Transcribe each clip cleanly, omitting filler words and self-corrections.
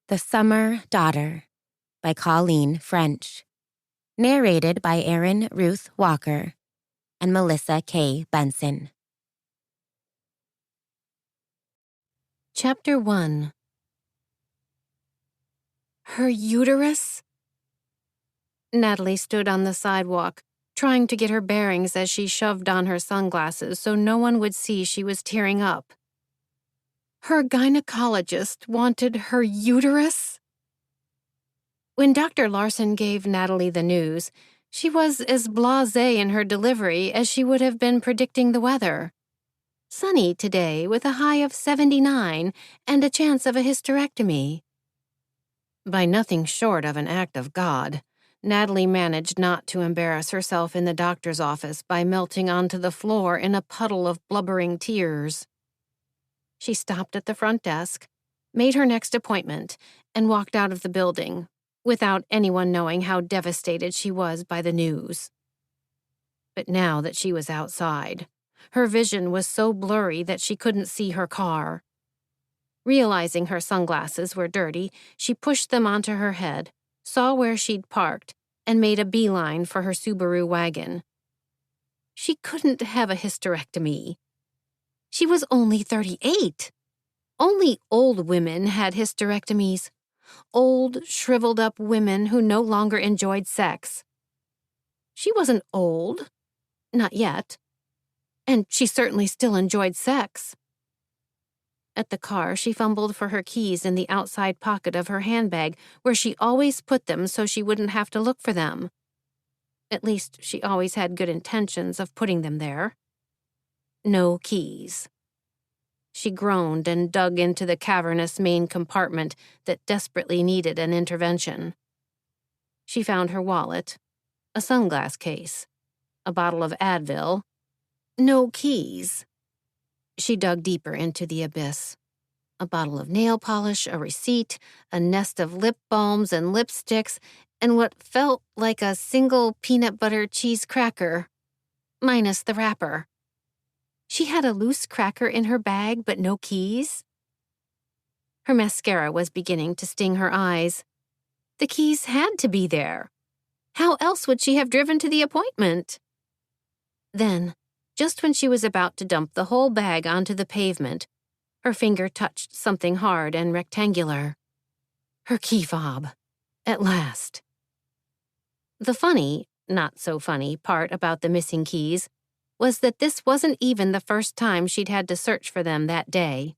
The Summer Daughter by Colleen French. Narrated by Erin Ruth Walker and Melissa K. Benson. Chapter 1. Her uterus? Natalie stood on the sidewalk, trying to get her bearings as she shoved on her sunglasses so no one would see she was tearing up. Her gynecologist wanted her uterus? When Dr. Larson gave Natalie the news, she was as blasé in her delivery as she would have been predicting the weather. Sunny today with a high of 79 and a chance of a hysterectomy. By nothing short of an act of God, Natalie managed not to embarrass herself in the doctor's office by melting onto the floor in a puddle of blubbering tears. She stopped at the front desk, made her next appointment, and walked out of the building, without anyone knowing how devastated she was by the news. But now that she was outside, her vision was so blurry that she couldn't see her car. Realizing her sunglasses were dirty, she pushed them onto her head, saw where she'd parked, and made a beeline for her Subaru wagon. She couldn't have a hysterectomy. She was only 38. Only old women had hysterectomies. Old, shriveled-up women who no longer enjoyed sex. She wasn't old. Not yet. And she certainly still enjoyed sex. At the car, she fumbled for her keys in the outside pocket of her handbag, where she always put them so she wouldn't have to look for them. At least, she always had good intentions of putting them there. No keys. She groaned and dug into the cavernous main compartment that desperately needed an intervention. She found her wallet, a sunglass case, a bottle of Advil. No keys. She dug deeper into the abyss. A bottle of nail polish, a receipt, a nest of lip balms and lipsticks, and what felt like a single peanut butter cheese cracker, minus the wrapper. She had a loose cracker in her bag, but no keys. Her mascara was beginning to sting her eyes. The keys had to be there. How else would she have driven to the appointment? Then, just when she was about to dump the whole bag onto the pavement, her finger touched something hard and rectangular. Her key fob. At last. The funny, not so funny, part about the missing keys was that this wasn't even the first time she'd had to search for them that day.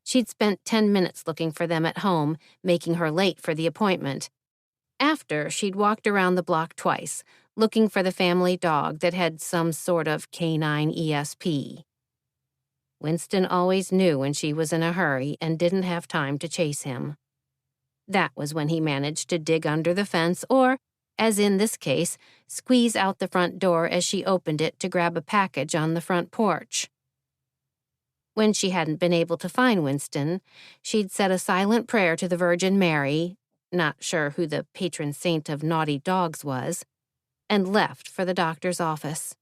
She'd spent 10 minutes looking for them at home, making her late for the appointment. After, she'd walked around the block twice, looking for the family dog that had some sort of canine ESP. Winston always knew when she was in a hurry and didn't have time to chase him. That was when he managed to dig under the fence or, as in this case, squeeze out the front door as she opened it to grab a package on the front porch. When she hadn't been able to find Winston, she'd said a silent prayer to the Virgin Mary, not sure who the patron saint of naughty dogs was, and left for the doctor's office,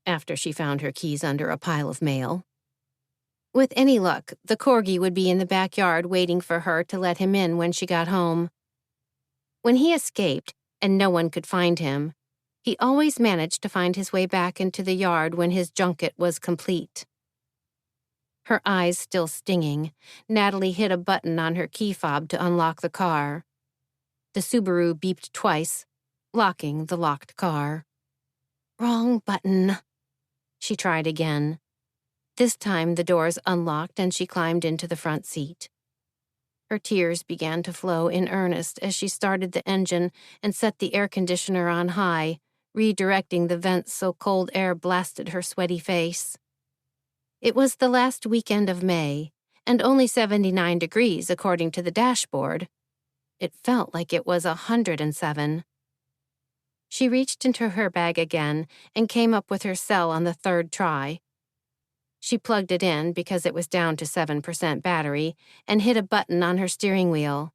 after she found her keys under a pile of mail. With any luck, the corgi would be in the backyard waiting for her to let him in when she got home. When he escaped, and no one could find him, he always managed to find his way back into the yard when his junket was complete. Her eyes still stinging, Natalie hit a button on her key fob to unlock the car. The Subaru beeped twice, locking the locked car. Wrong button. She tried again. This time the doors unlocked and she climbed into the front seat. Her tears began to flow in earnest as she started the engine and set the air conditioner on high, redirecting the vents so cold air blasted her sweaty face. It was the last weekend of May, and only 79 degrees according to the dashboard. It felt like it was 107. She reached into her bag again and came up with her cell on the third try. She plugged it in because it was down to 7% battery and hit a button on her steering wheel.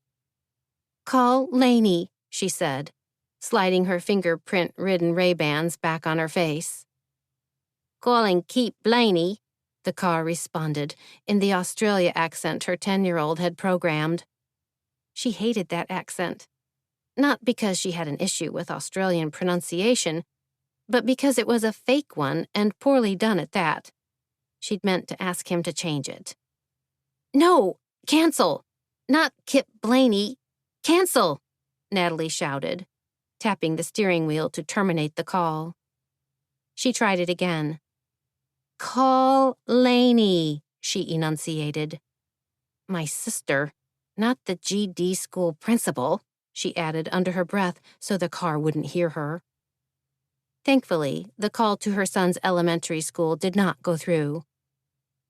"Call Laney," she said, sliding her fingerprint-ridden Ray-Bans back on her face. "Calling Keep Blaney," the car responded in the Australia accent her 10-year-old had programmed. She hated that accent. Not because she had an issue with Australian pronunciation, but because it was a fake one and poorly done at that. She'd meant to ask him to change it. "No, cancel! Not Kip Blaney. Cancel!" Natalie shouted, tapping the steering wheel to terminate the call. She tried it again. "Call Laney," she enunciated. "My sister, not the GD school principal," she added under her breath so the car wouldn't hear her. Thankfully, the call to her son's elementary school did not go through.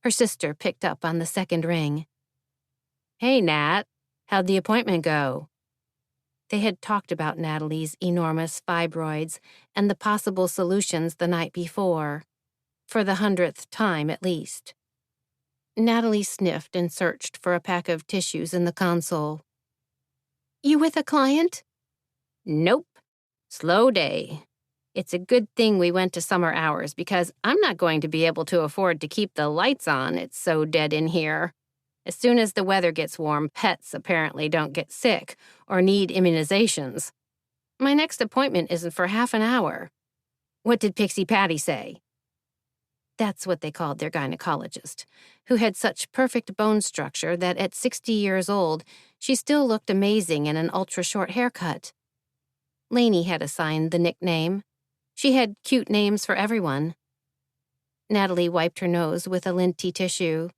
Her sister picked up on the second ring. "Hey, Nat, how'd the appointment go?" They had talked about Natalie's enormous fibroids and the possible solutions the night before, for the 100th time at least. Natalie sniffed and searched for a pack of tissues in the console. "You with a client?" "Nope. Slow day. It's a good thing we went to summer hours because I'm not going to be able to afford to keep the lights on. It's so dead in here. As soon as the weather gets warm, pets apparently don't get sick or need immunizations. My next appointment isn't for half an hour. What did Pixie Patty say?" That's what they called their gynecologist, who had such perfect bone structure that at 60 years old, she still looked amazing in an ultra-short haircut. Laney had assigned the nickname. She had cute names for everyone. Natalie wiped her nose with a linty tissue.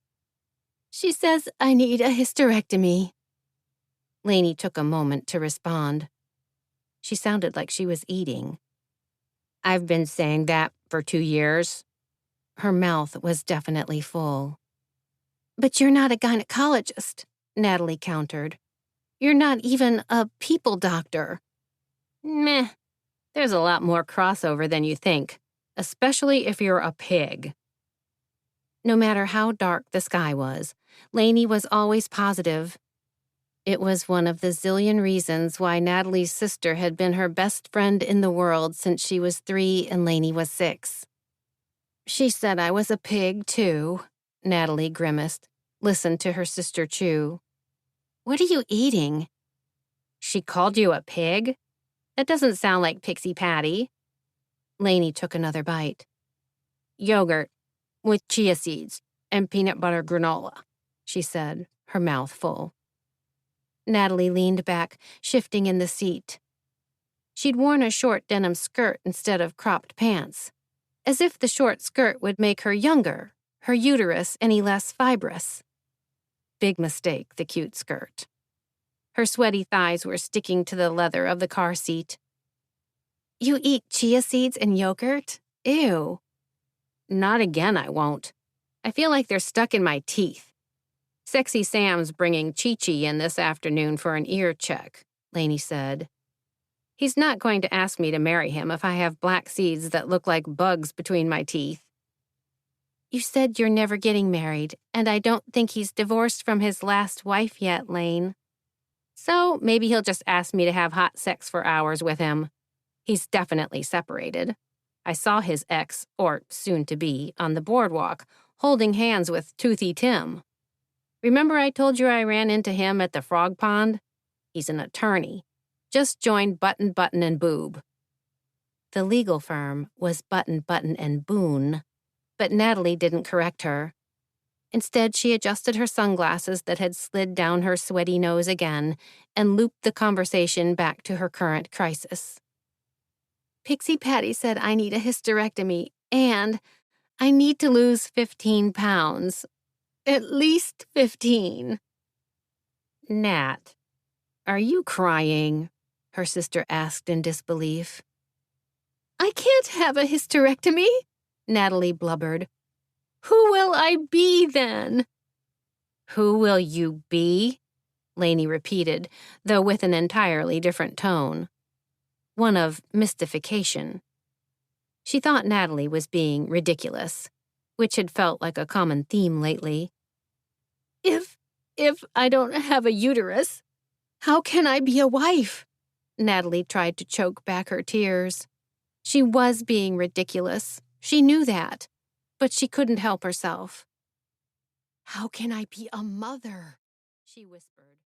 "She says I need a hysterectomy." Laney took a moment to respond. She sounded like she was eating. "I've been saying that for 2 years. Her mouth was definitely full. "But you're not a gynecologist," Natalie countered. "You're not even a people doctor." "Meh. There's a lot more crossover than you think, especially if you're a pig." No matter how dark the sky was, Laney was always positive. It was one of the zillion reasons why Natalie's sister had been her best friend in the world since she was 3 and Laney was 6. "She said I was a pig, too," Natalie grimaced, listened to her sister chew. "What are you eating?" "She called you a pig? That doesn't sound like Pixie Patty." Laney took another bite. "Yogurt with chia seeds and peanut butter granola," she said, her mouth full. Natalie leaned back, shifting in the seat. She'd worn a short denim skirt instead of cropped pants, as if the short skirt would make her younger, her uterus any less fibrous. Big mistake, the cute skirt. Her sweaty thighs were sticking to the leather of the car seat. "You eat chia seeds and yogurt? Ew." "Not again, I won't. I feel like they're stuck in my teeth. Sexy Sam's bringing Chi-Chi in this afternoon for an ear check," Laney said. "He's not going to ask me to marry him if I have black seeds that look like bugs between my teeth." "You said you're never getting married, and I don't think he's divorced from his last wife yet, Lane." "So maybe he'll just ask me to have hot sex for hours with him. He's definitely separated. I saw his ex, or soon-to-be, on the boardwalk, holding hands with Toothy Tim. Remember I told you I ran into him at the frog pond? He's an attorney. Just joined Button, Button, and Boob." The legal firm was Button, Button, and Boone, but Natalie didn't correct her. Instead, she adjusted her sunglasses that had slid down her sweaty nose again and looped the conversation back to her current crisis. "Pixie Patty said I need a hysterectomy, and I need to lose 15 pounds. At least 15. "Nat, are you crying?" her sister asked in disbelief. "I can't have a hysterectomy," Natalie blubbered. "Who will I be then?" "Who will you be?" Laney repeated, though with an entirely different tone. One of mystification. She thought Natalie was being ridiculous, which had felt like a common theme lately. If I don't have a uterus, how can I be a wife?" Natalie tried to choke back her tears. She was being ridiculous. She knew that, but she couldn't help herself. "How can I be a mother?" she whispered.